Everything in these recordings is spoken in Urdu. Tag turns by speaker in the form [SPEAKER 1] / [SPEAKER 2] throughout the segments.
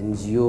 [SPEAKER 1] NGO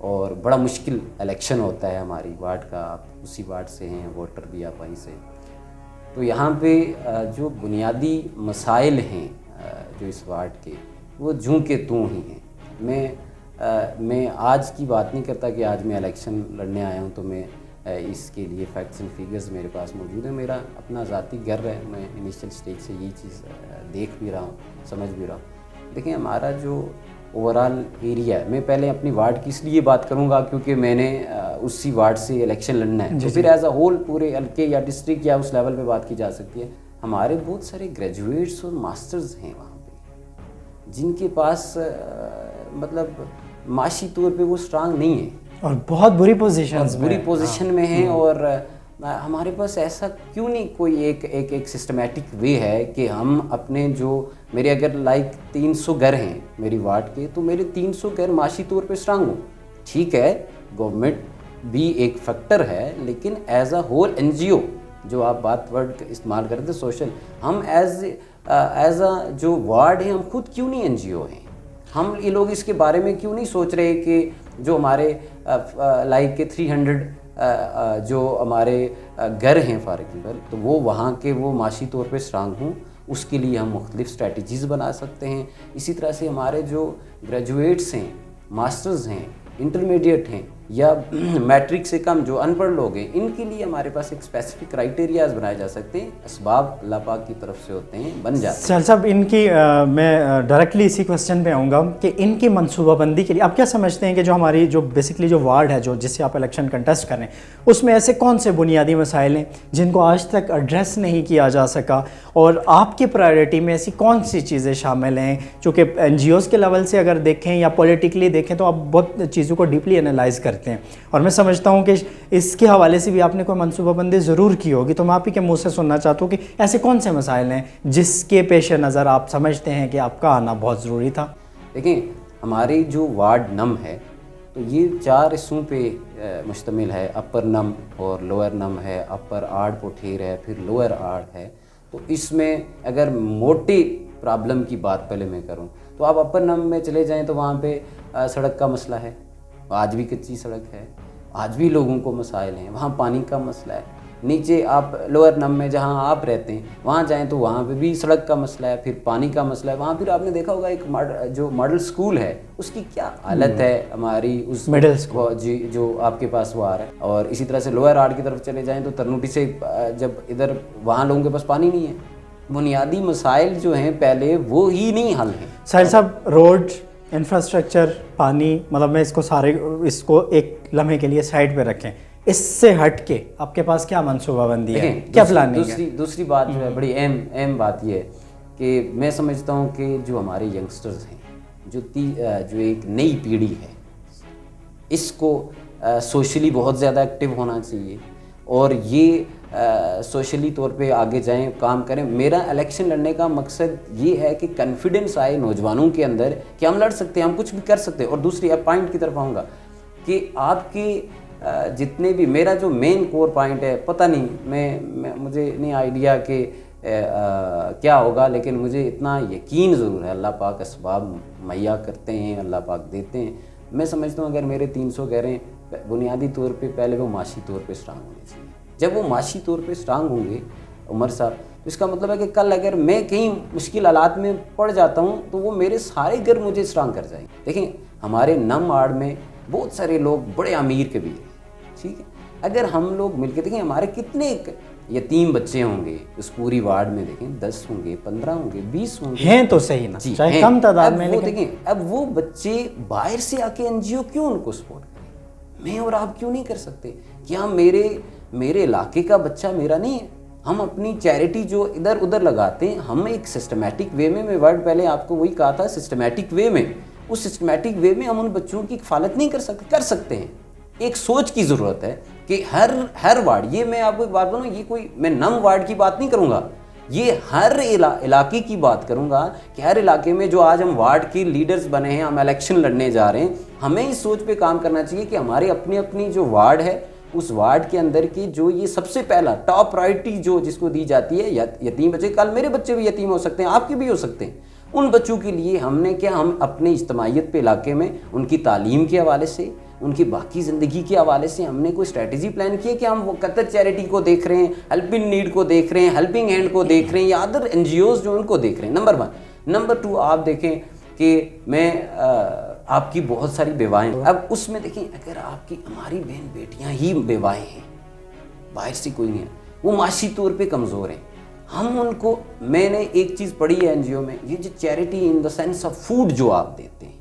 [SPEAKER 1] اور بڑا مشکل الیکشن ہوتا ہے ہماری وارڈ کا. آپ اسی وارڈ سے ہیں, ووٹر بھی آپ وہیں سے. تو یہاں پہ جو بنیادی مسائل ہیں جو اس وارڈ کے, وہ جوں کے توں ہی ہیں. میں آج کی بات نہیں کرتا کہ آج میں الیکشن لڑنے آیا ہوں تو میں اس کے لیے فیکٹس اینڈ فیگرز میرے پاس موجود ہیں. میرا اپنا ذاتی گھر ہے, میں انیشیل سٹیج سے یہی چیز دیکھ بھی رہا ہوں, سمجھ بھی رہا ہوں. دیکھیں ہمارا جو اوورال ایریا ہے, میں پہلے اپنی وارڈ کی اس لیے بات کروں گا کیونکہ میں نے اسی وارڈ سے الیکشن لڑنا ہے, تو پھر ایز اے ہول پورے حلقے یا ڈسٹرکٹ یا اس لیول پہ بات کی جا سکتی ہے. ہمارے بہت سارے گریجویٹس اور ماسٹرز ہیں وہاں پہ, جن کے پاس مطلب معاشی طور پہ وہ اسٹرانگ نہیں ہیں
[SPEAKER 2] اور بہت بری
[SPEAKER 1] پوزیشن میں ہیں. اور ہمارے پاس ایسا کیوں نہیں کوئی ایک سسٹمیٹک وے ہے کہ ہم اپنے جو میرے اگر لائک 300 گھر ہیں میری وارڈ کے, تو میرے 300 گھر معاشی طور پہ اسٹرانگ ہوں. ٹھیک ہے گورنمنٹ بھی ایک فیکٹر ہے, لیکن as a whole N G O جو آپ بات ورڈ استعمال کرتے سوشل, ہم ایز اے جو وارڈ ہیں ہم خود کیوں نہیں این جی او ہیں؟ ہم یہ لوگ اس کے بارے میں کیوں نہیں سوچ رہے کہ جو ہمارے لائک کے 300 جو ہمارے گھر ہیں فار ایگزامپل, تو وہ وہاں کے وہ معاشی طور پہ اسٹرانگ ہوں, اس کے لیے ہم مختلف اسٹریٹجیز بنا سکتے ہیں. اسی طرح سے ہمارے جو گریجویٹس ہیں, ماسٹرز ہیں, انٹرمیڈیٹ ہیں یا میٹرک سے کم جو ان پڑھ لوگ ہیں, ان کے لیے ہمارے پاس ایک اسپیسیفک کرائٹیریاز بنائے جا سکتے ہیں. اسباب اللہ پاک کی طرف سے ہوتے ہیں, بن جاتے ہیں.
[SPEAKER 2] سہیل صاحب ان کی میں ڈائریکٹلی اسی کوسچن پہ آؤں گا کہ ان کی منصوبہ بندی کے لیے آپ کیا سمجھتے ہیں کہ جو ہماری جو بیسکلی جو وارڈ ہے جو جس سے آپ الیکشن کنٹیسٹ کر رہے ہیں, اس میں ایسے کون سے بنیادی مسائل ہیں جن کو آج تک ایڈریس نہیں کیا جا سکا, اور آپ کی پرائرٹی میں ایسی کون سی چیزیں شامل ہیں؟ چونکہ این جی اوز کے لیول سے اگر دیکھیں یا پولیٹیکلی دیکھیں تو آپ بہت چیزوں کو ڈیپلی انالائز کرتے ہیں, اور میں سمجھتا ہوں کہ اس کے حوالے سے بھی آپ نے کوئی منصوبہ بندی ضرور کی ہوگی. تو میں آپ ہی کے منہ سے سننا چاہتا ہوں کہ ایسے کون سے مسائل ہیں جس کے پیش نظر آپ سمجھتے ہیں کہ آپ کا آنا بہت ضروری تھا؟
[SPEAKER 1] دیکھیں ہماری جو وارڈ نم ہے تو یہ 4 حصوں پہ مشتمل ہے. اپر نم اور لوئر نم ہے, اپر آڑ پوٹھیر ہے, پھر لوئر آڑ ہے. تو اس میں اگر موٹی پرابلم کی بات پہلے میں کروں تو آپ اپر نم میں چلے جائیں تو وہاں پہ سڑک کا مسئلہ ہے, آج بھی کچی سڑک ہے, آج بھی لوگوں کو مسائل ہیں. وہاں پانی کا مسئلہ ہے. نیچے آپ لوئر نم میں جہاں آپ رہتے ہیں وہاں جائیں تو وہاں پہ بھی سڑک کا مسئلہ ہے, پھر پانی کا مسئلہ ہے. وہاں پھر آپ نے دیکھا ہوگا ایک جو ماڈل سکول ہے اس کی کیا حالت ہے ہماری, اس
[SPEAKER 2] مڈل اسکول
[SPEAKER 1] جی جو آپ کے پاس وہ آ رہا ہے. اور اسی طرح سے لوئر آرٹ کی طرف چلے جائیں تو ترنوٹی سے جب ادھر وہاں لوگوں کے پاس پانی نہیں ہے. بنیادی مسائل جو ہیں پہلے وہ ہی نہیں حل ہیں.
[SPEAKER 2] سہیل صاحب روڈ, انفراسٹرکچر, پانی, مطلب میں اس کو ایک لمحے کے لیے سائڈ پہ رکھیں, اس سے ہٹ کے آپ کے پاس کیا منصوبہ بندی ہے, کیا پلاننگ ہے؟
[SPEAKER 1] دوسری بات جو ہے بڑی اہم بات یہ ہے کہ میں سمجھتا ہوں کہ جو ہمارے ینگسٹرز ہیں, جو ایک نئی پیڑھی ہے, اس کو سوشلی بہت زیادہ ایکٹیو ہونا چاہیے اور یہ سوشلی طور پہ آگے جائیں, کام کریں. میرا الیکشن لڑنے کا مقصد یہ ہے کہ کنفیڈنس آئے نوجوانوں کے اندر کہ ہم لڑ سکتے ہیں, ہم کچھ بھی کر سکتے ہیں. اور دوسری پوائنٹ کی طرف آؤں گا کہ آپ کے جتنے بھی, میرا جو مین کور پوائنٹ ہے, پتہ نہیں میں مجھے نہیں آئیڈیا کہ کیا ہوگا, لیکن مجھے اتنا یقین ضرور ہے اللہ پاک اسباب مہیا کرتے ہیں, اللہ پاک دیتے ہیں. میں سمجھتا ہوں اگر میرے 300 گھر ہیں, بنیادی طور پہ پہلے وہ معاشی طور پہ اسٹرانگ ہونے چاہیے. جب وہ معاشی طور پہ اسٹرانگ ہوں گے عمر صاحب, تو اس کا مطلب ہے کہ کل اگر میں کہیں مشکل حالات میں پڑ جاتا ہوں تو وہ میرے سارے گھر مجھے اسٹرانگ کر جائیں. دیکھیں ہمارے نم آڑ میں بہت سارے لوگ بڑے امیر کے بھی ہیں, ٹھیک ہے. اگر ہم لوگ مل کے دیکھیں ہمارے کتنے یتیم بچے ہوں گے اس پوری وارڈ میں, دیکھیں 10 ہوں گے, 15 ہوں گے, 20 ہوں گے,
[SPEAKER 2] ہیں تو صحیح نا, چاہے کم تعداد میں.
[SPEAKER 1] وہ دیکھیں اب وہ بچے باہر سے آ کے این جی او کیوں ان کو سپورٹ کریں؟ میں اور آپ کیوں نہیں کر سکتے؟ کیا میرے علاقے کا بچہ میرا نہیں ہے؟ ہم اپنی چیریٹی جو ادھر ادھر لگاتے ہیں, ہم ایک سسٹمیٹک وے میں ورڈ پہلے آپ کو وہی کہا تھا سسٹمیٹک وے میں, اس سسٹمیٹک وے میں ہم ان بچوں کی کفالت نہیں کر سکتے ہیں. ایک سوچ کی ضرورت ہے کہ ہر وارڈ, یہ میں آپ کو ایک بات بتاؤں, یہ کوئی میں نم وارڈ کی بات نہیں کروں گا, یہ ہر علاقے کی بات کروں گا کہ ہر علاقے میں جو آج ہم وارڈ کے لیڈرز بنے ہیں, ہم الیکشن لڑنے جا رہے ہیں, ہمیں اس سوچ پہ کام کرنا چاہیے کہ ہمارے اپنی جو وارڈ ہے اس وارڈ کے اندر کی جو یہ سب سے پہلا ٹاپ پرائرٹی جو جس کو دی جاتی ہے, یتیم بچے, کل میرے بچے بھی یتیم ہو سکتے ہیں, آپ کے بھی ہو سکتے ہیں. ان بچوں کے لیے ہم نے کیا, ہم اپنے اجتماعیت پہ علاقے میں ان کی تعلیم کے حوالے سے, ان کی باقی زندگی کے حوالے سے ہم نے کوئی اسٹریٹجی پلان کی ہے کہ ہم وہ قطر چیریٹی کو دیکھ رہے ہیں, ہیلپنگ نیڈ کو دیکھ رہے ہیں, ہیلپنگ ہینڈ کو دیکھ رہے ہیں, یا ادر این جی اوز جو ان کو دیکھ رہے ہیں. نمبر 1. نمبر 2, آپ دیکھیں کہ میں آپ کی بہت ساری بیوائیں, اب اس میں دیکھیں اگر آپ کی ہماری بہن بیٹیاں ہی بیوائیں ہیں, باہر سے کوئی نہیں ہے, وہ معاشی طور پہ کمزور ہیں, ہم ان کو, میں نے ایک چیز پڑھی ہے این جی او میں, یہ جو charity in the sense of food جو آپ دیتے ہیں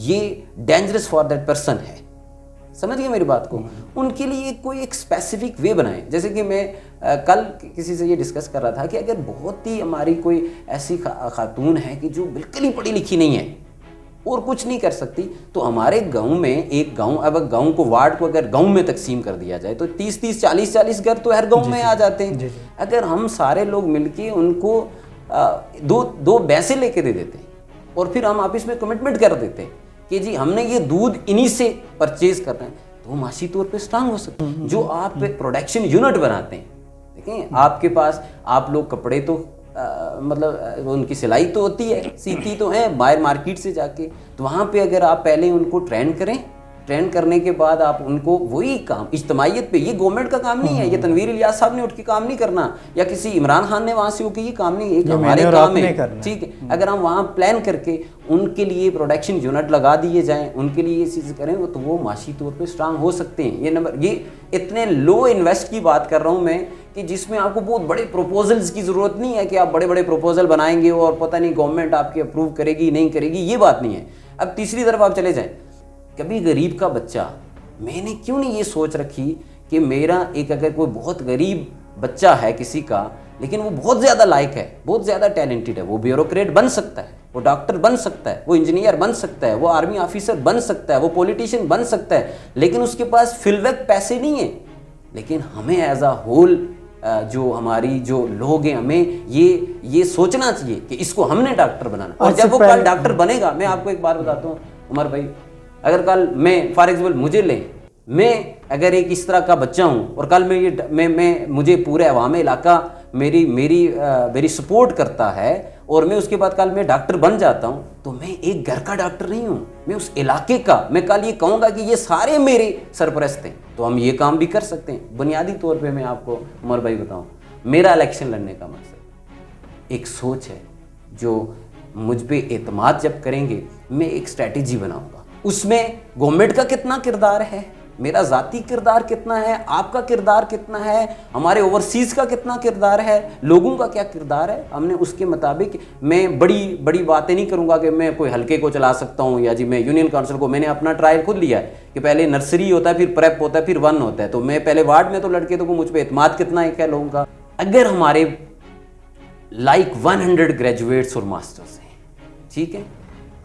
[SPEAKER 1] یہ ڈینجرس فار دیٹ پرسن ہے. سمجھ گئے میری بات کو؟ ان کے لیے کوئی ایک اسپیسیفک وے بنائیں. جیسے کہ میں کل کسی سے یہ ڈسکس کر رہا تھا کہ اگر بہت ہی ہماری کوئی ایسی خاتون ہے کہ جو بالکل ہی پڑھی لکھی نہیں ہے اور کچھ نہیں کر سکتی, تو ہمارے گاؤں میں ایک گاؤں, اب گاؤں کو وارڈ کو اگر گاؤں میں تقسیم کر دیا جائے تو 30 40 گھر تو ہر گاؤں میں آ جاتے ہیں. اگر ہم سارے لوگ مل کے ان کو دو بھینسیں لے کے دے دیتے ہیں اور پھر ہم آپس میں کمٹمنٹ کر دیتے ہیں کہ جی ہم نے یہ دودھ انہی سے پرچیز کرنا ہے, تو وہ معاشی طور پہ اسٹرانگ ہو سکتے ہیں. جو آپ پروڈکشن یونٹ بناتے ہیں, دیکھیں آپ کے پاس, آپ لوگ کپڑے تو مطلب ان کی سلائی تو ہوتی ہے, سیتی تو ہیں باہر مارکیٹ سے جا کے, تو وہاں پہ اگر آپ پہلے ان کو ٹرین کریں, ٹرین کرنے کے بعد آپ ان کو وہی کام اجتماعیت پہ, یہ گورنمنٹ کا کام نہیں ہے, یہ تنویر الیاس صاحب نے اٹھ کے کام نہیں کرنا, یا کسی عمران خان نے وہاں سے ہو کے یہ کام نہیں, ایک ہمارے کام ہے, ٹھیک ہے. اگر ہم وہاں پلان کر کے ان کے لیے پروڈکشن یونٹ لگا دیے جائیں, ان کے لیے یہ چیز کریں, تو وہ معاشی طور پہ اسٹرانگ ہو سکتے ہیں. یہ نمبر, یہ اتنے لو انویسٹ کی بات کر رہا ہوں میں کہ جس میں آپ کو بہت بڑے پروپوزلز کی ضرورت نہیں ہے کہ آپ بڑے بڑے پروپوزل بنائیں گے اور پتہ نہیں گورنمنٹ آپ کے اپروو کرے گی نہیں کرے گی, یہ بات نہیں ہے. اب تیسری طرف آپ چلے جائیں, کبھی غریب کا بچہ, میں نے کیوں نہیں یہ سوچ رکھی کہ میرا ایک, اگر کوئی بہت غریب بچہ ہے کسی کا لیکن وہ بہت زیادہ لائق ہے, بہت زیادہ ٹیلنٹڈ ہے, وہ بیوروکریٹ بن سکتا ہے, وہ ڈاکٹر بن سکتا ہے, وہ انجینئر بن سکتا ہے, وہ آرمی آفیسر بن سکتا ہے, وہ پولیٹیشین بن سکتا ہے, لیکن اس کے پاس فی الوقت پیسے نہیں ہیں. لیکن ہمیں ایز اے ہول جو ہماری جو لوگ ہیں, ہمیں یہ سوچنا چاہیے کہ اس کو ہم نے ڈاکٹر بنانا. اور جب وہ کل ڈاکٹر بنے گا, میں آپ کو ایک بات بتاتا ہوں عمر بھائی, اگر کل میں فار ایگزامپل مجھے لیں, میں اگر ایک اس طرح کا بچہ ہوں اور کل میں مجھے پورے عوام علاقہ میری سپورٹ کرتا ہے اور میں اس کے بعد کل میں ڈاکٹر بن جاتا ہوں, تو میں ایک گھر کا ڈاکٹر نہیں ہوں, میں اس علاقے کا, میں کل یہ کہوں گا کہ یہ سارے میرے سرپرست ہیں, تو ہم یہ کام بھی کر سکتے ہیں. بنیادی طور پہ میں آپ کو عمر بھائی بتاؤں, میرا الیکشن لڑنے کا مقصد ایک سوچ ہے, جو مجھ پہ اعتماد جب کریں گے میں ایک اسٹریٹجی بناؤں گا, اس میں گورنمنٹ کا کتنا کردار ہے, میرا ذاتی کردار کتنا ہے, آپ کا کردار کتنا ہے, ہمارے اوورسیز کا کتنا کردار ہے, لوگوں کا کیا کردار ہے, ہم نے اس کے مطابق, میں بڑی باتیں نہیں کروں گا کہ میں کوئی ہلکے کو چلا سکتا ہوں, یا جی میں یونین کونسل کو, میں نے اپنا ٹرائل خود لیا ہے کہ پہلے نرسری ہوتا ہے, پھر پریپ ہوتا ہے, پھر 1 ہوتا ہے, تو میں پہلے وارڈ میں تو لڑکے تو مجھ پہ اعتماد کتنا ہے لوگوں کا. اگر ہمارے لائک 100 گریجویٹس اور ماسٹرز ہیں, ٹھیک ہے,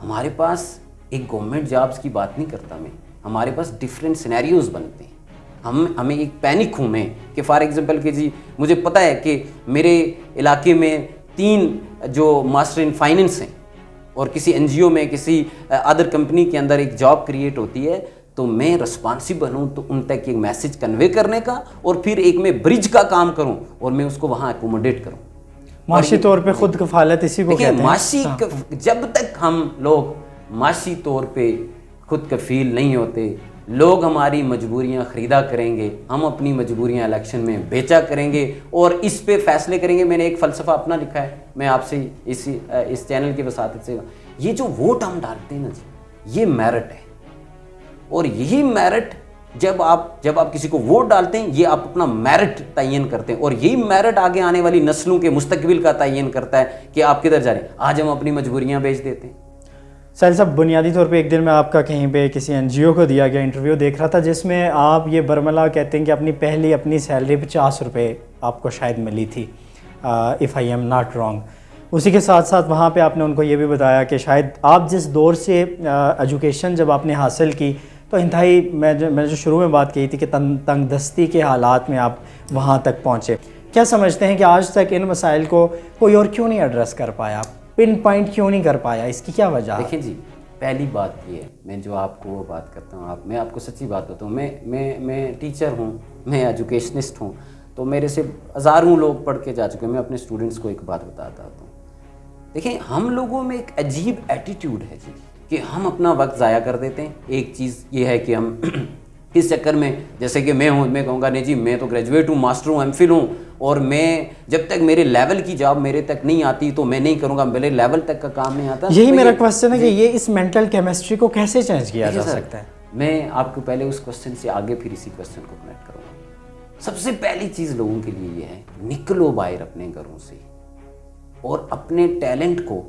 [SPEAKER 1] ہمارے پاس ایک گورنمنٹ جابس کی بات نہیں کرتا میں, ہمارے پاس ڈفرینٹ سینیریوز بنتے ہیں. ہمیں ایک پینک ہوں میں کہ فار ایگزامپل کہ جی مجھے پتہ ہے کہ میرے علاقے میں 3 جو ماسٹر ان فائننس ہیں اور کسی این جی او میں کسی ادر کمپنی کے اندر ایک جاب کریٹ ہوتی ہے, تو میں رسپانسیبل ہوں تو ان تک ایک میسج کنوے کرنے کا, اور پھر ایک میں برج کا کام کروں اور میں اس کو وہاں اکوموڈیٹ کروں.
[SPEAKER 2] معاشی طور پہ خود کفالت اسی کو کہتے ہیں.
[SPEAKER 1] معاشی جب تک ہم لوگ معاشی طور پہ خود کفیل نہیں ہوتے, لوگ ہماری مجبوریاں خریدا کریں گے, ہم اپنی مجبوریاں الیکشن میں بیچا کریں گے اور اس پہ فیصلے کریں گے. میں نے ایک فلسفہ اپنا لکھا ہے, میں آپ سے اس چینل کی وساطت سے, یہ جو ووٹ ہم ڈالتے ہیں نا جی, یہ میرٹ ہے, اور یہی میرٹ جب آپ کسی کو ووٹ ڈالتے ہیں, یہ آپ اپنا میرٹ تعین کرتے ہیں, اور یہی میرٹ آگے آنے والی نسلوں کے مستقبل کا تعین کرتا ہے کہ آپ کدھر جا رہے ہیں. آج ہم اپنی مجبوریاں بیچ دیتے ہیں.
[SPEAKER 2] ساحل صاحب, بنیادی طور پہ ایک دن میں آپ کا کہیں پہ کسی این جی او کو دیا گیا انٹرویو دیکھ رہا تھا, جس میں آپ یہ برملا کہتے ہیں کہ اپنی سیلری 50 روپے آپ کو شاید ملی تھی, if I am not wrong. اسی کے ساتھ ساتھ وہاں پہ آپ نے ان کو یہ بھی بتایا کہ شاید آپ جس دور سے ایجوکیشن جب آپ نے حاصل کی, تو انتہائی میں جو شروع میں بات کی تھی کہ تنگ دستی کے حالات میں آپ وہاں تک پہنچے. کیا سمجھتے ہیں کہ آج تک ان مسائل کو کوئی اور کیوں نہیں ایڈریس کر پایا, پن پوائنٹ کیوں نہیں کر پایا, اس کی کیا وجہ ہے؟
[SPEAKER 1] دیکھیں جی, پہلی بات یہ ہے, میں جو آپ کو وہ بات کرتا ہوں, میں آپ کو سچی بات بتاؤں, میں ٹیچر ہوں, میں ایجوکیشنسٹ ہوں, تو میرے سے ہزاروں لوگ پڑھ کے جا چکے ہیں. میں اپنے اسٹوڈنٹس کو ایک بات بتاتا ہوں, دیکھیں ہم لوگوں میں ایک عجیب ایٹیٹیوڈ ہے جی, کہ ہم اپنا وقت ضائع کر دیتے ہیں. ایک چیز یہ ہے کہ ہم اس چکر میں, جیسے کہ میں ہوں, میں کہوں گا نہیں جی میں تو گریجویٹ ہوں, ماسٹر ہوں, ایم فل ہوں, اور میں جب تک میرے لیول کی جاب میرے تک نہیں آتی تو میں نہیں کروں گا, میرے لیول تک کا کام نہیں آتا.
[SPEAKER 2] یہی میرا کوشچن ہے کہ یہ اس مینٹل کیمسٹری کو کیسے چینج کیا جا سکتا ہے؟
[SPEAKER 1] میں آپ کو پہلے اس کوشچن سے آگے پھر اسی کوشچن کو کنیکٹ کروں گا. سب سے پہلی چیز لوگوں کے لیے یہ ہے, نکلو باہر اپنے گھروں سے اور اپنے ٹیلنٹ کو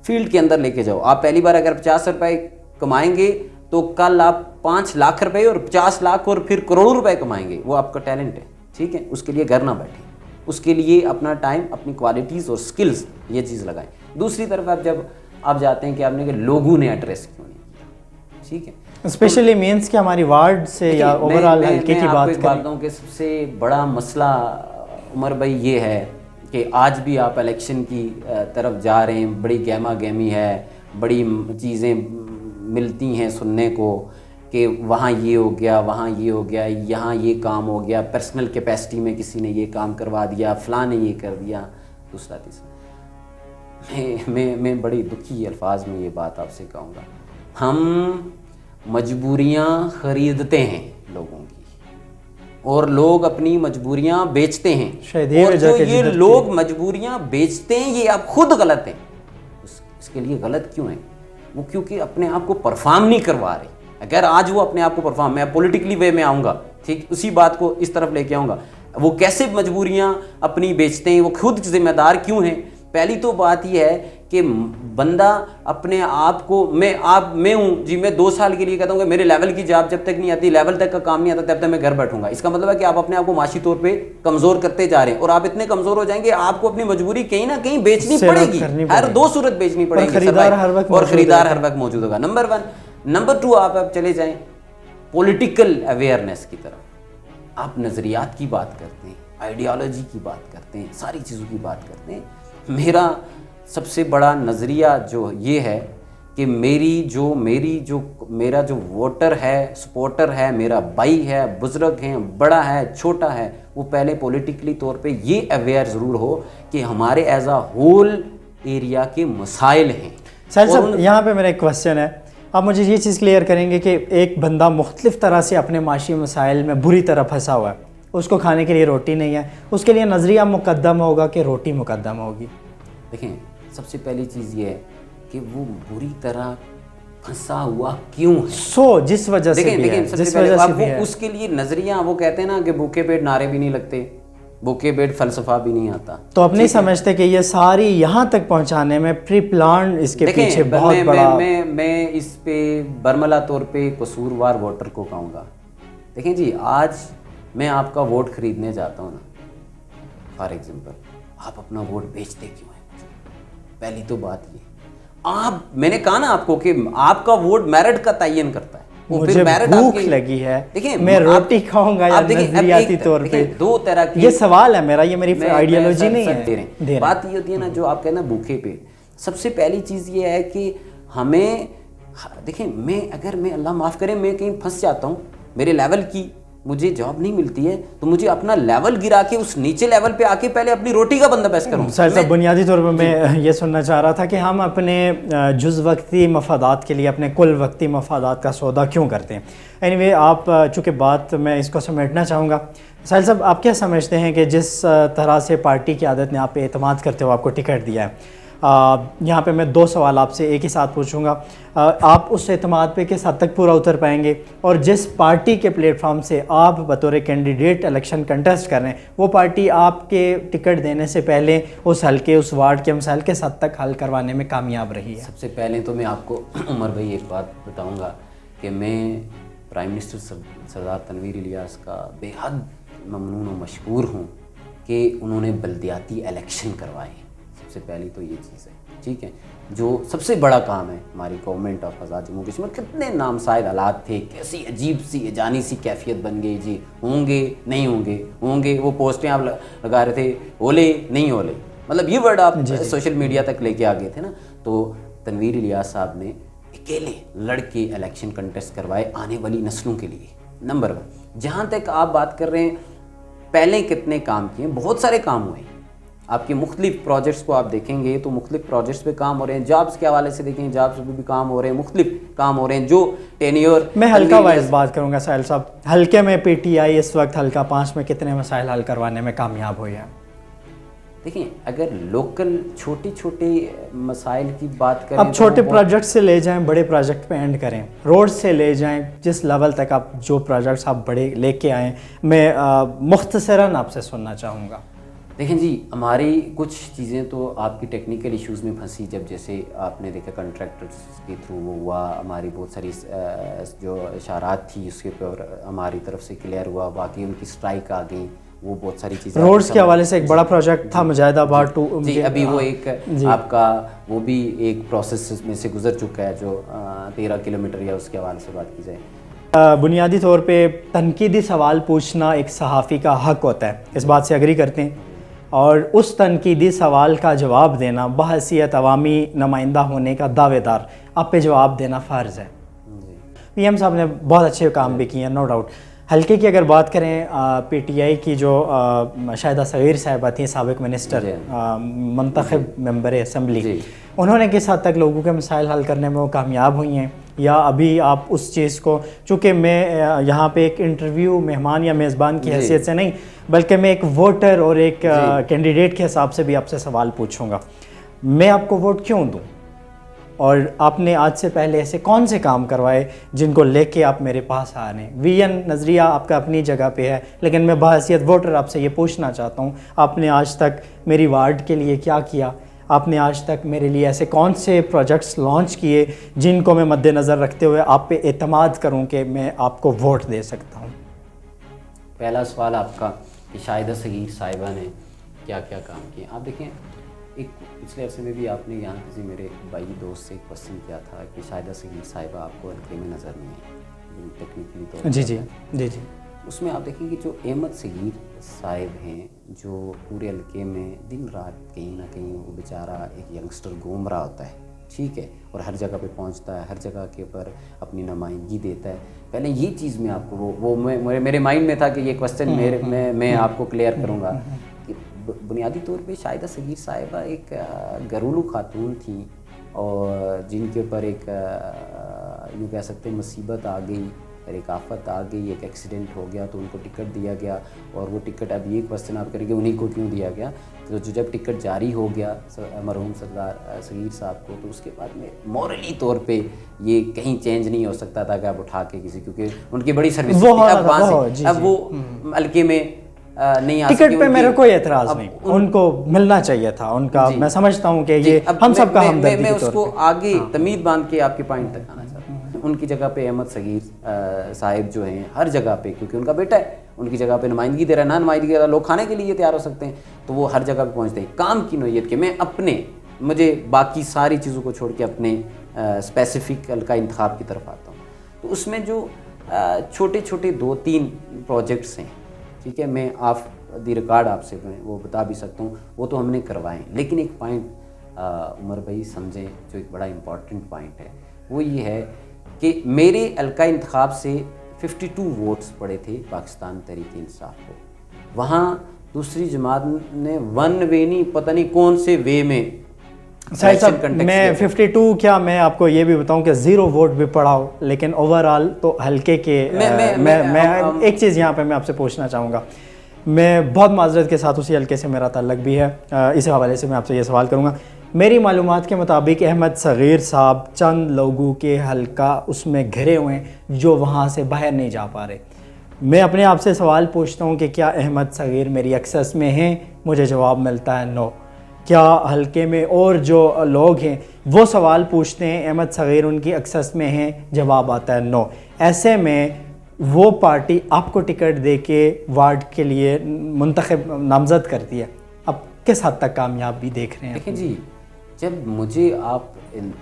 [SPEAKER 1] فیلڈ کے اندر لے کے جاؤ. آپ پہلی بار اگر 50 روپے کمائیں گے تو کل آپ 5 لاکھ روپے اور 50 لاکھ اور پھر کروڑوں روپے کمائیں گے. وہ آپ کا ٹیلنٹ ہے, ٹھیک ہے. اس کے لیے گھر نہ بیٹھیں, اس کے لیے اپنا ٹائم, اپنی کوالٹیز اور سکلز یہ چیز لگائیں. دوسری طرف آپ جب آپ جاتے ہیں کہ آپ نے کہ لوگوں نے ایڈریس کیوں نہیں کیا, ٹھیک ہے.
[SPEAKER 2] اسپیشلی مینس کہ ہماری وارڈ سے یا اوور آل حلقے کی بات
[SPEAKER 1] کریں. بات کہ سب سے بڑا مسئلہ عمر بھائی یہ ہے کہ آج بھی آپ الیکشن کی طرف جا رہے ہیں, بڑی گہما گہمی ہے, بڑی چیزیں ملتی ہیں سننے کو کہ وہاں یہ ہو گیا, وہاں یہ ہو گیا, یہاں یہ کام ہو گیا, پرسنل کیپیسٹی میں کسی نے یہ کام کروا دیا, فلاں نے یہ کر دیا, دوسرا تیسرا. میں بڑی دکھی الفاظ میں یہ بات آپ سے کہوں گا, ہم مجبوریاں خریدتے ہیں لوگوں کی اور لوگ اپنی مجبوریاں بیچتے ہیں, اور جو یہ لوگ مجبوریاں بیچتے ہیں یہ آپ خود غلط ہیں. اس کے لیے غلط کیوں ہیں وہ؟ کیونکہ اپنے آپ کو پرفارم نہیں کروا رہے. اگر آج وہ اپنے آپ کو پرفارم, میں پولیٹیکلی وے میں آؤں گا, ٹھیک, اسی بات کو اس طرف لے کے آؤں گا, وہ کیسے مجبوریاں اپنی بیچتے ہیں, وہ خود ذمہ دار کیوں ہیں؟ پہلی تو بات یہ ہے کہ بندہ اپنے آپ کو, میں ہوں جی, میں 2 سال کے لیے کہتا ہوں کہ میرے لیول کی جاب جب تک نہیں آتی, لیول تک کا کام نہیں آتا, تب تک میں گھر بیٹھوں گا. اس کا مطلب ہے کہ آپ اپنے آپ کو معاشی طور پہ کمزور کرتے جا رہے ہیں, اور آپ اتنے کمزور ہو جائیں گے آپ کو اپنی مجبوری کہیں نہ کہیں بیچنی پڑے گی, ہر 2 صورت بیچنی پڑے گی, اور خریدار ہر وقت موجود ہوگا. نمبر 1. نمبر 2, آپ چلے جائیں پولیٹیکل اویئرنیس کی طرف. آپ نظریات کی بات کرتے ہیں, آئیڈیالوجی کی بات کرتے ہیں, ساری چیزوں کی بات کرتے ہیں. میرا سب سے بڑا نظریہ جو یہ ہے کہ میرا جو ووٹر ہے, سپورٹر ہے, میرا بھائی ہے, بزرگ ہیں, بڑا ہے, چھوٹا ہے, وہ پہلے پولیٹیکلی طور پہ یہ اویئر ضرور ہو کہ ہمارے ایز اے ہول ایریا کے مسائل ہیں.
[SPEAKER 2] سر صاحب یہاں پہ میرا ایک کوشچن ہے, آپ مجھے یہ چیز کلیئر کریں گے کہ ایک بندہ مختلف طرح سے اپنے معاشی مسائل میں بری طرح پھنسا ہوا ہے, اس کو کھانے کے لیے روٹی نہیں ہے, اس کے لیے نظریہ مقدم ہوگا کہ روٹی مقدم ہوگی؟
[SPEAKER 1] دیکھیں, سب سے پہلی چیز یہ ہے کہ وہ بری طرح پھنسا ہوا کیوں ہے,
[SPEAKER 2] جس وجہ سے بھی ہے,
[SPEAKER 1] جس وجہ سے بھی ہے. اس کے لیے نظریہ, وہ کہتے ہیں نا کہ بھوکے پیٹ نعرے بھی نہیں لگتے, بھوکے پیٹ فلسفہ بھی نہیں آتا.
[SPEAKER 2] تو اپنی سمجھتے کہ یہ ساری یہاں تک پہنچانے میں پری پلان اس کے پیچھے بہت بڑا.
[SPEAKER 1] میں اس پہ برملا طور پہ قصوروار ووٹر کو کہوں گا. دیکھیں جی, آج میں آپ کا ووٹ خریدنے جاتا ہوں نا, فار ایگزامپل, آپ اپنا ووٹ بیچتے کیوں ہیں؟ پہلی تو بات یہ, میں نے کہا نا آپ کو کہ آپ کا ووٹ میرٹ کا تعین کرتا ہے.
[SPEAKER 2] مجھے بھوک لگی ہے, میں روٹی کھاؤں گا یا نظریاتی طور پہ؟
[SPEAKER 1] 2 طرح کی,
[SPEAKER 2] یہ سوال ہے میرا, یہ میری آئیڈیالوجی نہیں ہے.
[SPEAKER 1] بات یہ ہوتی ہے نا, جو آپ کہنا بھوکے پیٹ, سب سے پہلی چیز یہ ہے کہ ہمیں, دیکھیں, میں اللہ معاف کرے, میں کہیں پھنس جاتا ہوں, میرے لیول کی مجھے جاب نہیں ملتی ہے, تو مجھے اپنا لیول گرا کے اس نیچے لیول پہ آ کے پہلے اپنی روٹی کا بندوبست کروں.
[SPEAKER 2] سر بنیادی طور پر میں یہ سننا چاہ رہا تھا کہ ہم اپنے جز وقتی مفادات کے لیے اپنے کل وقتی مفادات کا سودا کیوں کرتے ہیں؟ اینی آپ چونکہ بات میں اس کو سمیٹنا چاہوں گا, ساحل صاحب آپ کیا سمجھتے ہیں کہ جس طرح سے پارٹی کی عادت نے آپ پہ اعتماد کرتے ہوئے آپ کو ٹکٹ دیا ہے, یہاں پہ میں 2 سوال آپ سے ایک ہی ساتھ پوچھوں گا, آپ اس اعتماد پہ کس حد تک پورا اتر پائیں گے, اور جس پارٹی کے پلیٹ فارم سے آپ بطور کینڈیڈیٹ الیکشن کنٹیسٹ کر رہے ہیں, وہ پارٹی آپ کے ٹکٹ دینے سے پہلے اس حلقے, اس وارڈ کے مسائل کس حد تک حل کروانے میں کامیاب رہی ہے؟
[SPEAKER 1] سب سے پہلے تو میں آپ کو عمر بھائی ایک بات بتاؤں گا کہ میں پرائم منسٹر سردار تنویر الیاس کا بے حد ممنون و مشکور ہوں کہ انہوں نے بلدیاتی الیکشن کروائے. سب سے پہلی تو یہ چیز ہے, ٹھیک ہے, جو سب سے بڑا کام ہے ہماری گورنمنٹ آف آزاد جموں کشمیر. کتنے نامسائد حالات تھے, کیسی عجیب سی جانی سی کیفیت بن گئی, جی ہوں گے نہیں ہوں گے, وہ پوسٹیں آپ لگا رہے تھے, اولے نہیں اولے, مطلب یہ ورڈ آپ سوشل میڈیا تک لے کے آ گئے تھے نا. تو تنویر الیاس صاحب نے اکیلے لڑ کے الیکشن کنٹیسٹ کروائے آنے والی نسلوں کے لیے. نمبر 1. جہاں تک آپ بات کر رہے ہیں پہلے کتنے کام کیے, بہت سارے کام ہوئے. آپ کے مختلف پروجیکٹس کو آپ دیکھیں گے تو مختلف پروجیکٹس پہ کام ہو رہے ہیں. جابس کے حوالے سے دیکھیں, جابس پہ بھی کام ہو رہے ہیں, مختلف کام ہو رہے ہیں جو ٹینیور.
[SPEAKER 2] میں حلقہ وائز بات کروں گا ساحل صاحب, حلقے میں پی ٹی آئی اس وقت حلقہ 5 میں کتنے مسائل حل کروانے میں کامیاب ہوئی ہے؟
[SPEAKER 1] دیکھیں اگر لوکل چھوٹے چھوٹے مسائل کی بات کریں,
[SPEAKER 2] اب چھوٹے پروجیکٹ سے لے جائیں بڑے پروجیکٹ پہ اینڈ کریں, روڈ سے لے جائیں جس لیول تک آپ جو پروجیکٹس آپ بڑے لے کے آئیں, میں مختصراً آپ سے سننا چاہوں گا.
[SPEAKER 1] دیکھیں جی, ہماری کچھ چیزیں تو آپ کی ٹیکنیکل ایشوز میں پھنسی, جب جیسے آپ نے دیکھا کنٹریکٹرز کے تھرو وہ ہوا, ہماری بہت ساری جو اشارات تھی اس کے اوپر ہماری طرف سے کلیئر ہوا, باقی ان کی اسٹرائک آ گئی, وہ بہت ساری چیزیں.
[SPEAKER 2] روڈز کے حوالے سے ایک بڑا پروجیکٹ تھا مجاہد آباد 2,
[SPEAKER 1] جی ابھی وہ ایک آپ کا وہ بھی ایک پروسیس میں سے گزر چکا ہے جو 13 کلومیٹر, یا اس کے حوالے سے بات کی جائے.
[SPEAKER 2] بنیادی طور پہ تنقیدی سوال پوچھنا ایک صحافی کا حق ہوتا ہے, اس بات سے اگری کرتے ہیں, اور اس تنقیدی سوال کا جواب دینا بحیثیت عوامی نمائندہ ہونے کا دعوے دار آپ پہ جواب دینا فرض ہے. پی ایم صاحب نے بہت اچھے کام بھی کیے ہیں, نو ڈاؤٹ. حلقے کی اگر بات کریں, پی ٹی آئی کی جو شاہدہ صغیر صاحبہ تھیں, سابق منسٹر, منتخب ممبر اسمبلی, انہوں نے کس حد تک لوگوں کے مسائل حل کرنے میں وہ کامیاب ہوئی ہیں, یا ابھی آپ اس چیز کو, چونکہ میں یہاں پہ ایک انٹرویو مہمان یا میزبان کی حیثیت سے نہیں بلکہ میں ایک ووٹر اور ایک کینڈیڈیٹ کے حساب سے بھی آپ سے سوال پوچھوں گا, میں آپ کو ووٹ کیوں دوں, اور آپ نے آج سے پہلے ایسے کون سے کام کروائے جن کو لے کے آپ میرے پاس آ رہے ہیں؟ وی این نظریہ آپ کا اپنی جگہ پہ ہے, لیکن میں بحیثیت ووٹر آپ سے یہ پوچھنا چاہتا ہوں, آپ نے آج تک میری وارڈ کے لیے کیا کیا؟ آپ نے آج تک میرے لیے ایسے کون سے پروجیکٹس لانچ کیے جن کو میں مد نظر رکھتے ہوئے آپ پہ اعتماد کروں کہ میں آپ کو ووٹ دے سکتا ہوں؟
[SPEAKER 1] پہلا سوال آپ کا کہ شاہدہ صغیر صاحبہ نے کیا کیا کام کیے. آپ دیکھیں, ایک پچھلے عرصے میں بھی آپ نے یہاں کسی میرے بھائی دوست سے ایک کوسچن کیا تھا کہ شاہدہ صغیر صاحبہ آپ کو حلقے میں نظر نہیں ہے ٹیکنیکلی طور پر.
[SPEAKER 2] جی جی جی جی.
[SPEAKER 1] اس میں آپ دیکھیں کہ جو احمد صغیر صاحب ہیں, جو پورے حلقے میں دن رات کہیں نہ کہیں وہ بیچارہ ایک ینگسٹر گھوم رہا ہوتا ہے, ٹھیک ہے, اور ہر جگہ پہ پہنچتا ہے, ہر جگہ کے اوپر اپنی نمائندگی دیتا ہے. پہلے یہ چیز میں آپ کو وہ میرے مائنڈ میں تھا کہ یہ کوسچن میں آپ کو کلیئر کروں گا کہ بنیادی طور پہ شاہدہ صغیر صاحبہ ایک گھریلو خاتون تھیں, اور جن کے اوپر ایک یوں کہہ سکتے ہیں مصیبت آ گئی, اور ایک آفت آ گئی, ایک ایکسیڈنٹ ہو گیا تو ان کو ٹکٹ دیا گیا, اور وہ ٹکٹ اب یہ کوسچن آپ کریں گے انہیں کو کیوں دیا گیا, تو جب ٹکٹ جاری ہو گیا مرحوم سردار صغیر صاحب کو, تو اس کے بعد میں مورلی طور پہ یہ کہیں چینج نہیں ہو سکتا تھا کہ آپ اٹھا کے کسی, کیونکہ ان کی بڑی سروس تھی, اب وہاں سے اب وہ حلقے میں نہیں آ سکے.
[SPEAKER 2] ٹکٹ پہ میرا کوئی اعتراض نہیں, ان کو ملنا چاہیے تھا ان کا, میں سمجھتا ہوں کہ یہ ہم سب کا ہمدردی.
[SPEAKER 1] میں اس کو آگے تمید باندھ کے آپ کے پوائنٹ تک آنا چاہتا ہوں. ان کی جگہ پہ احمد صغیر صاحب جو ہیں ہر جگہ پہ, کیونکہ ان کا بیٹا ہے, ان کی جگہ پہ نمائندگی دے رہا ہے, نہ نمائندگی دے رہا ہے, لوگ کھانے کے لیے تیار ہو سکتے ہیں, تو وہ ہر جگہ پہ پہنچتے ہیں. کام کی نوعیت کے میں مجھے باقی ساری چیزوں کو چھوڑ کے اپنے اسپیسیفک حلقہ انتخاب کی طرف آتا ہوں. تو اس میں جو چھوٹے چھوٹے 2-3 پروجیکٹس ہیں, ٹھیک ہے, میں آف دی ریکارڈ آپ سے وہ بتا بھی سکتا ہوں, وہ تو ہم نے کروائے ہیں. لیکن ایک پوائنٹ عمر بھائی سمجھیں جو ایک بڑا امپورٹنٹ پوائنٹ ہے, وہ یہ ہے کہ میرے حلقہ انتخاب سے 52 ووٹس پڑے تھے پاکستان تحریک انصاف کو. وہاں دوسری جماعت نے ون وے نہیں, پتہ نہیں کون سے وے میں.
[SPEAKER 2] صاحب صاحب میں 52 کیا, میں آپ کو یہ بھی بتاؤں کہ 0 ووٹ بھی پڑا ہو, لیکن اوور آل تو حلقے کے. میں ایک چیز یہاں پہ میں آپ سے پوچھنا چاہوں گا, میں بہت معذرت کے ساتھ اسی حلقے سے میرا تعلق بھی ہے, اس حوالے سے میں آپ سے یہ سوال کروں گا. میری معلومات کے مطابق احمد صغیر صاحب چند لوگوں کے حلقہ اس میں گھرے ہوئے ہیں جو وہاں سے باہر نہیں جا پا رہے. میں اپنے آپ سے سوال پوچھتا ہوں کہ کیا احمد صغیر میری ایکسیس میں ہیں؟ مجھے جواب ملتا ہے نو. کیا حلقے میں اور جو لوگ ہیں وہ سوال پوچھتے ہیں احمد صغیر ان کی ایکسیس میں ہیں؟ جواب آتا ہے نو. ایسے میں وہ پارٹی آپ کو ٹکٹ دے کے وارڈ کے لیے منتخب نامزد کرتی ہے, اب کس حد تک کامیابی دیکھ رہے ہیں؟
[SPEAKER 1] دیکھیں جی, جب مجھے آپ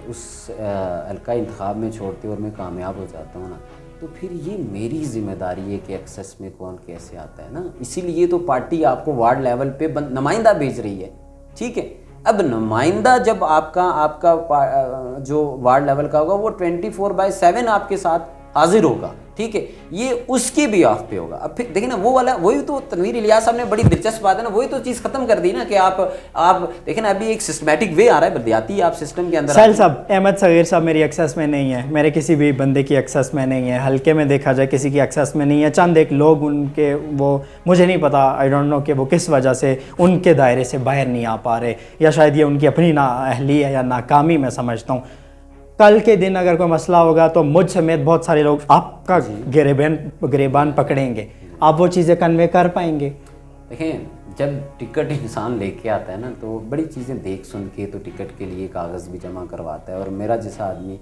[SPEAKER 1] اس حلقہ انتخاب میں چھوڑتے اور میں کامیاب ہو جاتا ہوں نا, تو پھر یہ میری ذمہ داری ہے کہ ایکسیس میں کون کیسے آتا ہے نا. اسی لیے تو پارٹی آپ کو وارڈ لیول پہ نمائندہ بھیج رہی ہے, ٹھیک ہے. اب نمائندہ جب آپ کا جو وارڈ لیول کا ہوگا وہ 24/7 آپ کے ساتھ حاضر ہوگا, ٹھیک ہے, یہ اس کے بھی آف پہ ہوگا. اب پھر دیکھیں نا وہ والا, وہی تو تنویر الیاس صاحب نے بڑی دلچسپ بات ہے نا, وہی تو چیز ختم کر دی نا کہ آپ دیکھیں نا ابھی ایک سسٹمیٹک وے آ رہا ہے بلدیاتی آپ سسٹم کے اندر.
[SPEAKER 2] سہیل صاحب, احمد صغیر صاحب میری ایکسیس میں نہیں ہے, میرے کسی بھی بندے کی ایکسیس میں نہیں ہے, حلقے میں دیکھا جائے کسی کی ایکسیس میں نہیں ہے, چند ایک لوگ ان کے, وہ مجھے نہیں پتا, آئی ڈونٹ نو کہ وہ کس وجہ سے ان کے دائرے سے باہر نہیں آ پا رہے, یا شاید یہ ان کی اپنی نااہلی ہے یا ناکامی میں سمجھتا ہوں. کل کے دن اگر کوئی مسئلہ ہوگا تو مجھ سمیت بہت سارے لوگ آپ کا گریبان پکڑیں گے, آپ وہ چیزیں کنوے کر پائیں گے.
[SPEAKER 1] دیکھیں جب ٹکٹ انسان لے کے آتا ہے نا تو بڑی چیزیں دیکھ سن کے تو ٹکٹ کے لیے کاغذ بھی جمع کرواتا ہے. اور میرا جیسا آدمی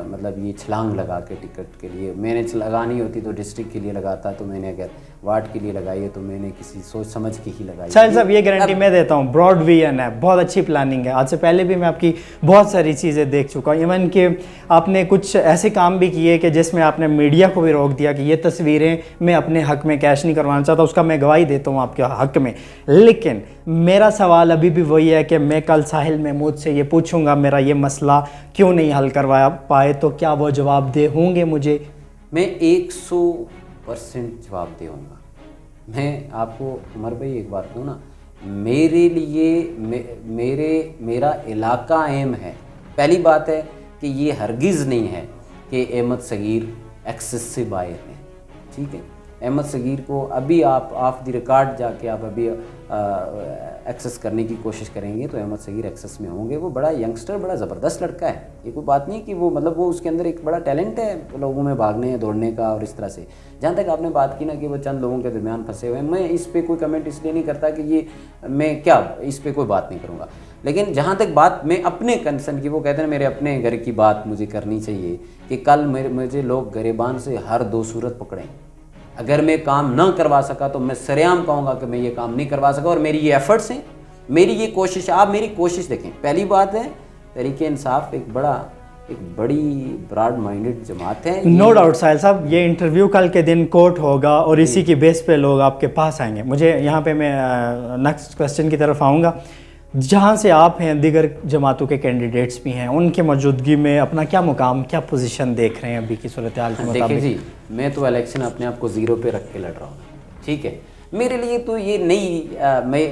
[SPEAKER 1] مطلب یہ چھلانگ لگا کے ٹکٹ کے لیے, میں نے لگانی ہوتی تو ڈسٹرکٹ کے لیے لگاتا, تو میں نے اگر وارڈ کے لیے لگائی ہے تو میں نے کسی سوچ سمجھ کے ہی لگائی.
[SPEAKER 2] سہیل صاحب یہ گارنٹی میں دیتا ہوں, براڈ ویژن ہے, بہت اچھی پلاننگ ہے. آج سے پہلے بھی میں آپ کی بہت ساری چیزیں دیکھ چکا ہوں, ایون کہ آپ نے کچھ ایسے کام بھی کیے کہ جس میں آپ نے میڈیا کو بھی روک دیا کہ یہ تصویریں میں اپنے حق میں کیش نہیں کروانا چاہتا, اس کا میں گواہی دیتا ہوں آپ کے حق میں. لیکن میرا سوال ابھی بھی وہی ہے کہ میں کل ساحل محمود سے یہ پوچھوں گا میرا یہ مسئلہ کیوں نہیں حل کروایا پائے, تو کیا وہ جواب دہ ہوں گے مجھے؟
[SPEAKER 1] میں 100% جواب دے ہوں گا. میں آپ کو عمر بھائی ایک بات کہوں نا, میرے لیے میرا علاقہ اہم ہے. پہلی بات ہے کہ یہ ہرگز نہیں ہے کہ احمد صغیر ایکسس سے باہر ہیں, ٹھیک ہے. احمد صغیر کو ابھی آپ آف دی ریکارڈ جا کے آپ ابھی ایکسس کرنے کی کوشش کریں گے تو احمد صغیر ایکسس میں ہوں گے. وہ بڑا ینگسٹر, بڑا زبردست لڑکا ہے, یہ کوئی بات نہیں کہ وہ مطلب وہ اس کے اندر ایک بڑا ٹیلنٹ ہے لوگوں میں بھاگنے دوڑنے کا اور اس طرح سے. جہاں تک آپ نے بات کی نا کہ وہ چند لوگوں کے درمیان پھنسے ہوئے ہیں, میں اس پہ کوئی کمنٹ اس لیے نہیں کرتا کہ یہ میں کیا اس پہ کوئی بات نہیں کروں گا. لیکن جہاں تک بات میں اپنے کنسرن کی, وہ کہتے ہیں میرے اپنے گھر کی بات مجھے کرنی چاہیے کہ کل مجھے لوگ گریبان سے ہر 2 صورت پکڑیں. اگر میں کام نہ کروا سکا تو میں سریعام کہوں گا کہ میں یہ کام نہیں کروا سکا, اور میری یہ ایفرٹس ہیں, میری یہ کوشش. آپ میری کوشش دیکھیں, پہلی بات ہے تحریک انصاف ایک بڑی براڈ مائنڈڈ جماعت ہے.
[SPEAKER 2] نو ڈاؤٹ ساحل صاحب, یہ انٹرویو کل کے دن کوٹ ہوگا اور اسی کی بیس پہ لوگ آپ کے پاس آئیں گے. مجھے یہاں پہ میں نیکسٹ کوسچن کی طرف آؤں گا. جہاں سے آپ ہیں دیگر جماعتوں کے کینڈیڈیٹس بھی ہیں, ان کے موجودگی میں اپنا کیا مقام, کیا پوزیشن دیکھ رہے ہیں ابھی کی صورتحال کے مطابق؟
[SPEAKER 1] دیکھیں جی, میں تو الیکشن اپنے آپ کو 0 پہ رکھ کے لڑ رہا ہوں, ٹھیک ہے. میرے لیے تو یہ نئی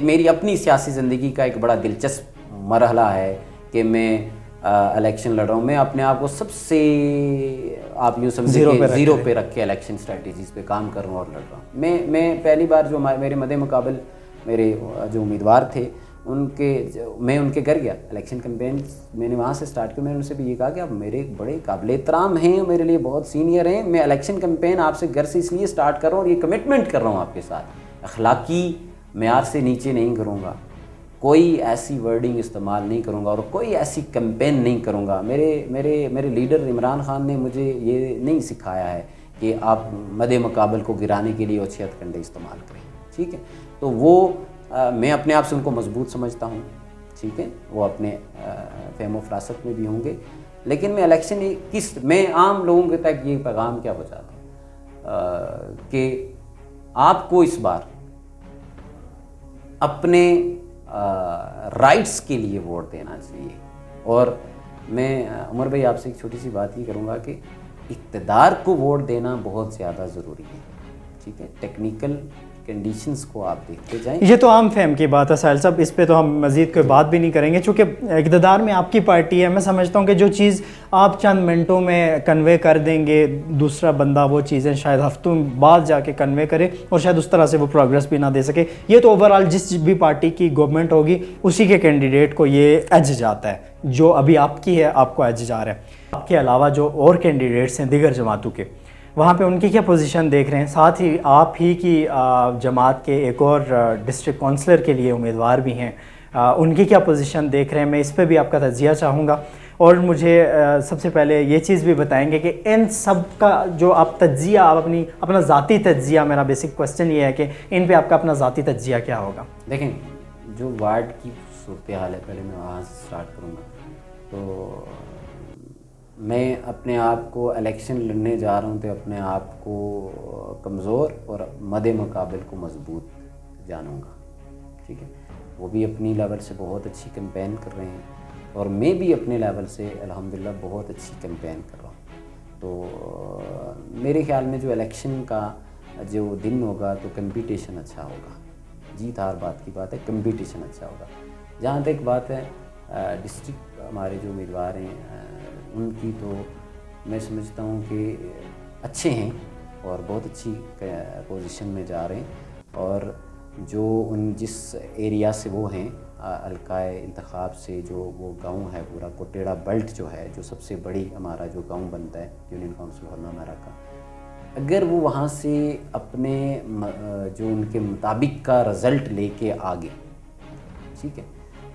[SPEAKER 1] میری اپنی سیاسی زندگی کا ایک بڑا دلچسپ مرحلہ ہے کہ میں الیکشن لڑ رہا ہوں. میں اپنے آپ کو سب سے آپ یوں سمجھیں کہ 0 پہ رکھ کے الیکشن اسٹریٹجیز پہ کام کر رہا ہوں اور لڑ رہا ہوں. میں پہلی بار جو میرے مد مقابل میرے جو امیدوار تھے میں ان کے گھر گیا, الیکشن کمپین میں نے وہاں سے سٹارٹ کیا. میں نے ان سے بھی یہ کہا کہ آپ میرے بڑے قابل احترام ہیں, میرے لیے بہت سینئر ہیں, میں الیکشن کمپین آپ سے گھر سے اس لیے سٹارٹ کر رہا ہوں اور یہ کمٹمنٹ کر رہا ہوں آپ کے ساتھ, اخلاقی معیار سے نیچے نہیں کروں گا, کوئی ایسی ورڈنگ استعمال نہیں کروں گا اور کوئی ایسی کمپین نہیں کروں گا. میرے لیڈر عمران خان نے مجھے یہ نہیں سکھایا ہے کہ آپ مد مقابل کو گرانے کے لیے اچھے ہتھ کنڈے استعمال کریں, ٹھیک ہے. تو وہ میں اپنے آپ سے ان کو مضبوط سمجھتا ہوں, ٹھیک ہے. وہ اپنے فہم و فراست میں بھی ہوں گے, لیکن میں الیکشن میں عام لوگوں کے تک یہ پیغام کیا پہنچاتا ہوں کہ آپ کو اس بار اپنے رائٹس کے لیے ووٹ دینا چاہیے. اور میں عمر بھائی آپ سے ایک چھوٹی سی بات یہ کروں گا کہ اقتدار کو ووٹ دینا بہت زیادہ ضروری ہے, ٹھیک ہے. ٹیکنیکل کنڈیشنز کو آپ دیکھتے جائیں.
[SPEAKER 2] یہ تو عام فہم کی بات ہے ساحل صاحب, اس پہ تو ہم مزید کوئی بات بھی نہیں کریں گے چونکہ اقتدار میں آپ کی پارٹی ہے. میں سمجھتا ہوں کہ جو چیز آپ چند منٹوں میں کنوے کر دیں گے, دوسرا بندہ وہ چیزیں شاید ہفتوں بعد جا کے کنوے کرے اور شاید اس طرح سے وہ پروگریس بھی نہ دے سکے. یہ تو اوورآل جس بھی پارٹی کی گورنمنٹ ہوگی اسی کے کینڈیڈیٹ کو یہ ایج جاتا ہے, جو ابھی آپ کی ہے آپ کو ایج جا رہا ہے. آپ کے علاوہ جو اور کینڈیڈیٹس ہیں دیگر جماعتوں کے, وہاں پہ ان کی کیا پوزیشن دیکھ رہے ہیں؟ ساتھ ہی آپ ہی کی جماعت کے ایک اور ڈسٹرکٹ کونسلر کے لیے امیدوار بھی ہیں, ان کی کیا پوزیشن دیکھ رہے ہیں؟ میں اس پہ بھی آپ کا تجزیہ چاہوں گا. اور مجھے سب سے پہلے یہ چیز بھی بتائیں گے کہ ان سب کا جو آپ تجزیہ, آپ اپنا ذاتی تجزیہ, میرا بیسک کوسچن یہ ہے کہ ان پہ آپ کا اپنا ذاتی تجزیہ کیا ہوگا؟
[SPEAKER 1] دیکھیں جو وارڈ کی صورتحال ہے, پہلے میں وہاں سے سٹارٹ کروں گا. تو میں اپنے آپ کو الیکشن لڑنے جا رہا ہوں تو اپنے آپ کو کمزور اور مد مقابل کو مضبوط جانوں گا, ٹھیک ہے. وہ بھی اپنی لیول سے بہت اچھی کمپین کر رہے ہیں اور میں بھی اپنے لیول سے الحمدللہ بہت اچھی کمپین کر رہا ہوں. تو میرے خیال میں جو الیکشن کا جو دن ہوگا تو کمپٹیشن اچھا ہوگا، جیت ہار بات کی بات ہے، کمپٹیشن اچھا ہوگا۔ جہاں تک بات ہے ڈسٹرکٹ ہمارے جو امیدوار ہیں ان کی، تو میں سمجھتا ہوں کہ اچھے ہیں اور بہت اچھی پوزیشن میں جا رہے ہیں، اور جو جس ایریا سے وہ ہیں حلقۂ انتخاب سے، جو وہ گاؤں ہے پورا کوٹیڑا بیلٹ جو ہے، جو سب سے بڑی ہمارا جو گاؤں بنتا ہے یونین کونسل ہورنامارا کا، اگر وہ وہاں سے اپنے جو ان کے مطابق کا رزلٹ لے کے آگے، ٹھیک ہے،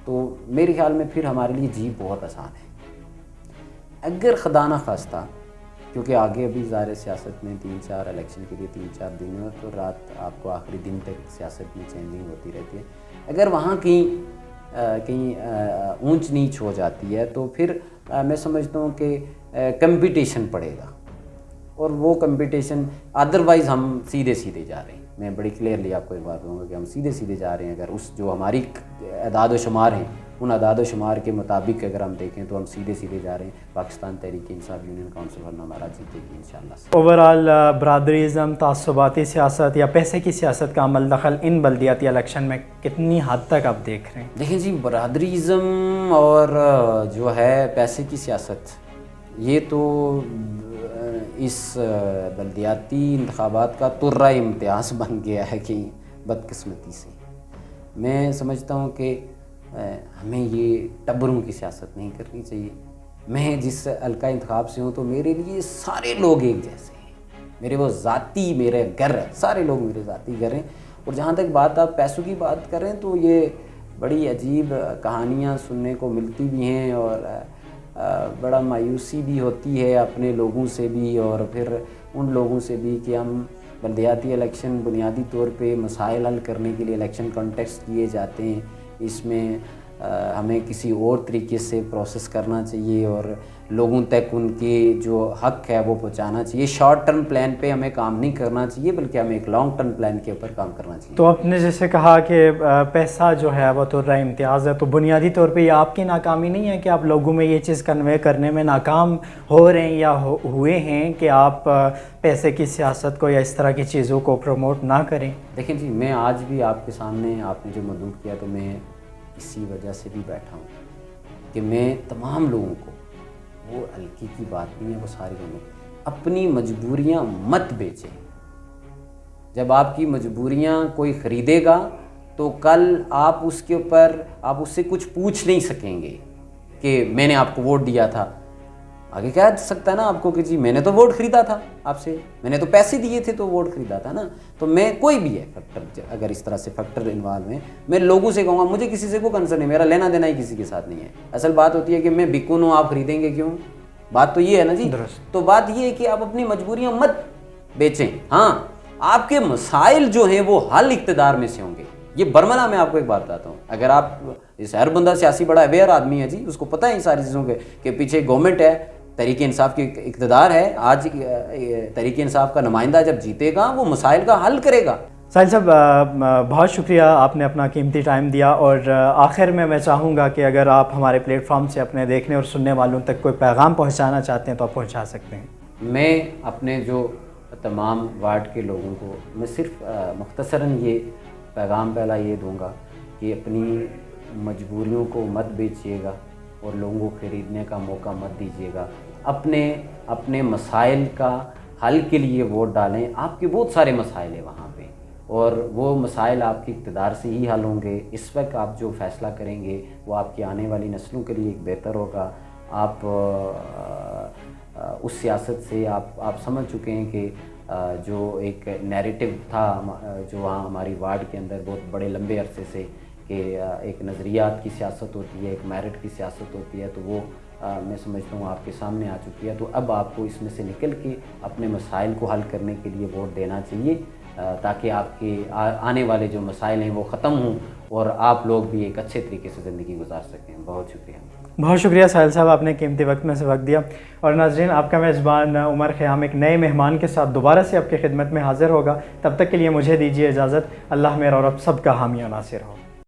[SPEAKER 1] تو میرے خیال میں پھر ہمارے لیے جیت بہت آسان ہے۔ اگر خدا نہ خواستہ، کیونکہ آگے ابھی ظاہر سیاست میں 3-4 الیکشن کے لیے 3-4 دن میں، تو رات آپ کو آخری دن تک سیاست میں چینجنگ ہوتی رہتی ہے، اگر وہاں کہیں اونچ نیچ ہو جاتی ہے تو پھر میں سمجھتا ہوں کہ کمپٹیشن پڑے گا، اور وہ کمپٹیشن ادروائز ہم سیدھے جا رہے ہیں۔ میں بڑی کلیئرلی آپ کو ایک بات کہوں گا کہ ہم سیدھے جا رہے ہیں۔ اگر اس جو ہماری اعداد و شمار ہیں، ان اعداد و شمار کے مطابق اگر ہم دیکھیں تو ہم سیدھے جا رہے ہیں۔ پاکستان تحریک انصاف یونین کونسل ہورنامارا جیتے گی انشاءاللہ سے۔
[SPEAKER 2] اوورآل برادریزم، تعصباتی سیاست یا پیسے کی سیاست کا عمل دخل ان بلدیاتی الیکشن میں کتنی حد تک آپ دیکھ رہے ہیں؟
[SPEAKER 1] دیکھیں جی، برادریزم اور جو ہے پیسے کی سیاست، یہ تو اس بلدیاتی انتخابات کا طرہ امتیاز بن گیا ہے کہ بدقسمتی سے۔ میں سمجھتا ہوں کہ ہمیں یہ ٹبروں کی سیاست نہیں کرنی چاہیے۔ میں جس حلقہ انتخاب سے ہوں تو میرے لیے سارے لوگ ایک جیسے ہیں، میرے گھر ہے، سارے لوگ میرے ذاتی گھر ہیں۔ اور جہاں تک بات آپ پیسوں کی بات کریں تو یہ بڑی عجیب کہانیاں سننے کو ملتی بھی ہیں، اور بڑا مایوسی بھی ہوتی ہے اپنے لوگوں سے بھی اور پھر ان لوگوں سے بھی کہ ہم بلدیاتی الیکشن بنیادی طور پہ مسائل حل کرنے کے لیے الیکشن کانٹیسٹ کیے جاتے ہیں، اس میں ہمیں کسی اور طریقے سے پروسیس کرنا چاہیے اور لوگوں تک ان کی جو حق ہے وہ پہنچانا چاہیے۔ شارٹ ٹرم پلان پہ ہمیں کام نہیں کرنا چاہیے، بلکہ ہمیں ایک لانگ ٹرم پلان کے اوپر کام کرنا چاہیے۔
[SPEAKER 2] تو آپ نے جیسے کہا کہ پیسہ جو ہے وہ طرہ امتیاز ہے، تو بنیادی طور پہ یہ آپ کی ناکامی نہیں ہے کہ آپ لوگوں میں یہ چیز کنوے کرنے میں ناکام ہو رہے ہیں یا ہوئے ہیں کہ آپ پیسے کی سیاست کو یا اس طرح کی چیزوں کو پروموٹ نہ کریں؟
[SPEAKER 1] دیکھیں جی، میں آج بھی آپ کے سامنے آپ نے جو مدعو کیا تو میں اسی وجہ سے بھی بیٹھا ہوں کہ میں تمام لوگوں کو، وہ ہلکی کی بات نہیں ہے، وہ سارے لوگوں اپنی مجبوریاں مت بیچیں۔ جب آپ کی مجبوریاں کوئی خریدے گا تو کل آپ اس کے اوپر آپ اس سے کچھ پوچھ نہیں سکیں گے کہ میں نے آپ کو ووٹ دیا تھا۔ آگے کہہ سکتا ہے نا آپ کو کہ جی میں نے تو ووٹ خریدا تھا آپ سے، میں نے تو پیسے دیے تھے تو ووٹ خریدا تھا نا۔ تو میں کوئی بھی ہے فیکٹر، اگر اس طرح سے فیکٹر انوالو ہیں، میں لوگوں سے کہوں گا مجھے کسی سے کوئی کنسرن نہیں، میرا لینا دینا ہی کسی کے ساتھ نہیں ہے۔ اصل بات ہوتی ہے کہ میں بکن ہوں، آپ خریدیں گے کیوں؟ بات تو یہ ہے نا جی۔ تو بات یہ ہے کہ آپ اپنی مجبوریاں مت بیچیں۔ ہاں، آپ کے مسائل جو ہیں وہ حل اقتدار میں سے ہوں گے۔ یہ برملا میں آپ کو ایک بات بتاتا ہوں، اگر آپ ہر بندہ سیاسی بڑا اویئر آدمی ہے جی، اس کو پتہ ہے ان ساری چیزوں کے کہ پیچھے گورنمنٹ ہے، تحریک انصاف کی اقتدار ہے، آج تحریک انصاف کا نمائندہ جب جیتے گا وہ مسائل کا حل کرے گا۔
[SPEAKER 2] ساحل صاحب بہت شکریہ، آپ نے اپنا قیمتی ٹائم دیا، اور آخر میں چاہوں گا کہ اگر آپ ہمارے پلیٹ فارم سے اپنے دیکھنے اور سننے والوں تک کوئی پیغام پہنچانا چاہتے ہیں تو آپ پہنچا سکتے ہیں۔
[SPEAKER 1] میں اپنے جو تمام وارڈ کے لوگوں کو میں صرف مختصراً یہ پیغام پہلا یہ دوں گا کہ اپنی مجبوریوں کو مت بیچیے گا اور لوگوں کو خریدنے کا موقع مت دیجیے گا۔ اپنے مسائل کا حل کے لیے ووٹ ڈالیں۔ آپ کے بہت سارے مسائل ہیں وہاں پہ، اور وہ مسائل آپ کی اقتدار سے ہی حل ہوں گے۔ اس وقت آپ جو فیصلہ کریں گے وہ آپ کی آنے والی نسلوں کے لیے ایک بہتر ہوگا۔ آپ اس سیاست سے آپ سمجھ چکے ہیں کہ جو ایک نیریٹو تھا جو وہاں ہماری وارڈ کے اندر بہت بڑے لمبے عرصے سے، کہ ایک نظریات کی سیاست ہوتی ہے، ایک میرٹ کی سیاست ہوتی ہے، تو وہ میں سمجھتا ہوں آپ کے سامنے آ چکی ہے۔ تو اب آپ کو اس میں سے نکل کے اپنے مسائل کو حل کرنے کے لیے ووٹ دینا چاہیے، تاکہ آپ کے آنے والے جو مسائل ہیں وہ ختم ہوں اور آپ لوگ بھی ایک اچھے طریقے سے زندگی گزار سکیں۔ بہت شکریہ۔
[SPEAKER 2] بہت شکریہ ساحل صاحب، آپ نے قیمتی وقت میں سے وقت دیا۔ اور ناظرین، آپ کا میزبان عمر خیام ایک نئے مہمان کے ساتھ دوبارہ سے آپ کی خدمت میں حاضر ہوگا۔ تب تک کے لیے مجھے دیجیے اجازت۔ اللہ میرا اور آپ سب کا حامی و ناصر ہو۔